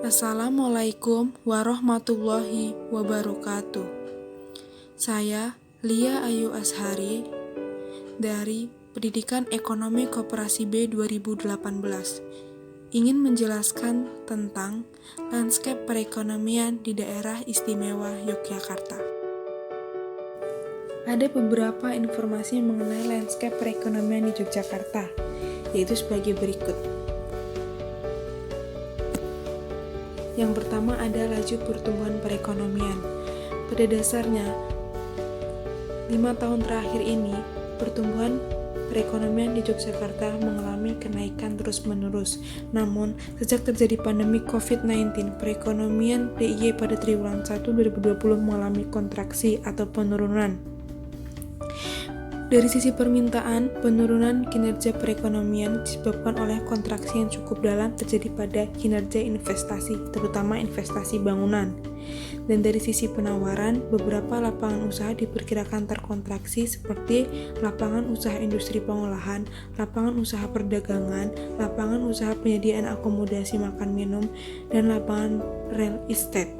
Assalamualaikum warahmatullahi wabarakatuh. Saya Lia Ayu Ashari dari Pendidikan Ekonomi Koperasi B 2018 ingin menjelaskan tentang landscape perekonomian di daerah istimewa Yogyakarta. Ada beberapa informasi mengenai landscape perekonomian di Yogyakarta, yaitu sebagai berikut. Yang pertama ada laju pertumbuhan perekonomian. Pada dasarnya, 5 tahun terakhir ini, pertumbuhan perekonomian di Yogyakarta mengalami kenaikan terus-menerus. Namun, sejak terjadi pandemi COVID-19, perekonomian DIY pada triwulan 1 2020 mengalami kontraksi atau penurunan. Dari sisi permintaan, penurunan kinerja perekonomian disebabkan oleh kontraksi yang cukup dalam terjadi pada kinerja investasi, terutama investasi bangunan. Dan dari sisi penawaran, beberapa lapangan usaha diperkirakan terkontraksi seperti lapangan usaha industri pengolahan, lapangan usaha perdagangan, lapangan usaha penyediaan akomodasi makan minum, dan lapangan real estate.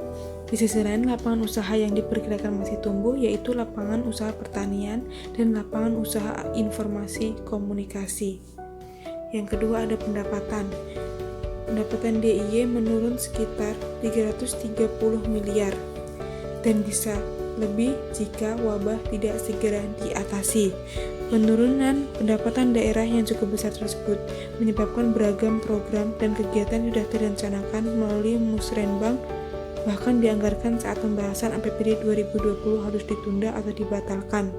Di sisi lain, lapangan usaha yang diperkirakan masih tumbuh yaitu lapangan usaha pertanian dan lapangan usaha informasi komunikasi. Yang kedua ada pendapatan. Pendapatan DIY menurun sekitar 330 miliar dan bisa lebih jika wabah tidak segera diatasi. Penurunan pendapatan daerah yang cukup besar tersebut menyebabkan beragam program dan kegiatan sudah direncanakan melalui Musrenbang, bahkan dianggarkan saat pembahasan APBD 2020 harus ditunda atau dibatalkan.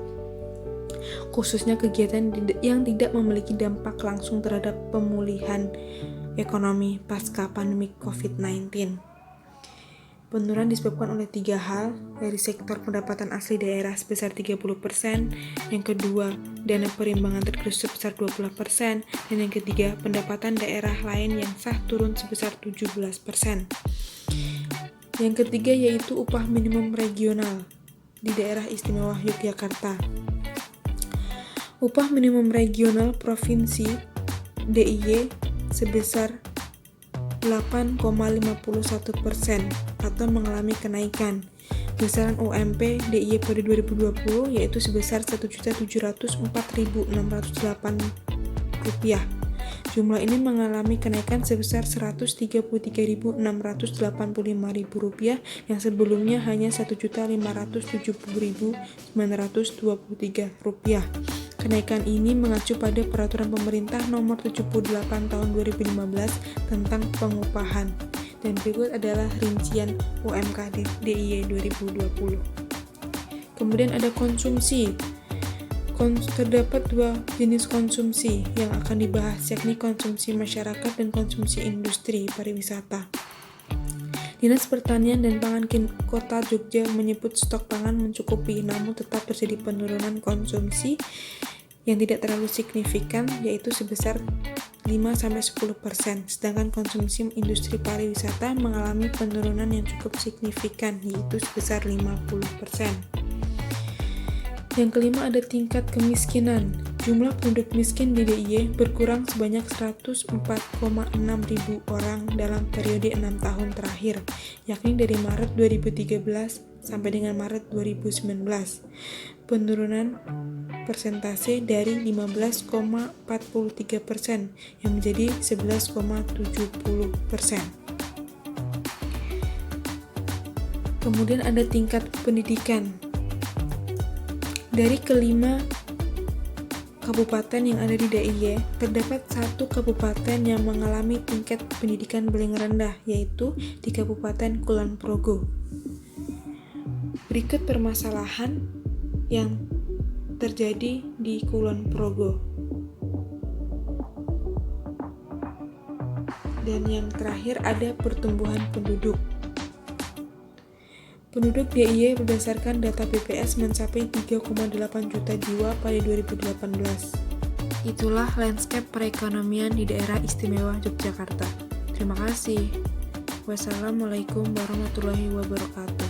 Khususnya kegiatan yang tidak memiliki dampak langsung terhadap pemulihan ekonomi pasca pandemi COVID-19. Penurunan disebabkan oleh 3 hal, dari sektor pendapatan asli daerah sebesar 30%, yang kedua, dana perimbangan tergerus sebesar 20%, dan yang ketiga, pendapatan daerah lain yang sah turun sebesar 17%. Yang ketiga yaitu upah minimum regional di daerah istimewa Yogyakarta. Upah minimum regional provinsi DIY sebesar 8,51% atau mengalami kenaikan. Besaran UMP DIY pada 2020 yaitu sebesar Rp1.704.608. Jumlah ini mengalami kenaikan sebesar Rp133.685 yang sebelumnya hanya Rp1.570.923. Kenaikan ini mengacu pada Peraturan Pemerintah Nomor 78 Tahun 2015 tentang pengupahan. Dan berikut adalah rincian UMK DIY 2020. Kemudian ada konsumsi. Terdapat 2 jenis konsumsi yang akan dibahas, yakni konsumsi masyarakat dan konsumsi industri pariwisata. Dinas Pertanian dan Pangan Kota Jogja menyebut stok pangan mencukupi, namun tetap terjadi penurunan konsumsi yang tidak terlalu signifikan, yaitu sebesar 5-10%, sedangkan konsumsi industri pariwisata mengalami penurunan yang cukup signifikan, yaitu sebesar 50%. Yang kelima ada tingkat kemiskinan. Jumlah penduduk miskin di DIY berkurang sebanyak 104,6 ribu orang dalam periode 6 tahun terakhir, yakni dari Maret 2013 sampai dengan Maret 2019. Penurunan persentase dari 15,43% yang menjadi 11,70%. Kemudian ada tingkat pendidikan. Dari kelima kabupaten yang ada di DIY, terdapat 1 kabupaten yang mengalami tingkat pendidikan paling rendah, yaitu di Kabupaten Kulon Progo. Berikut permasalahan yang terjadi di Kulon Progo. Dan yang terakhir ada pertumbuhan penduduk. Penduduk DIY berdasarkan data BPS mencapai 3,8 juta jiwa pada 2018. Itulah landscape perekonomian di daerah istimewa Yogyakarta. Terima kasih. Wassalamualaikum warahmatullahi wabarakatuh.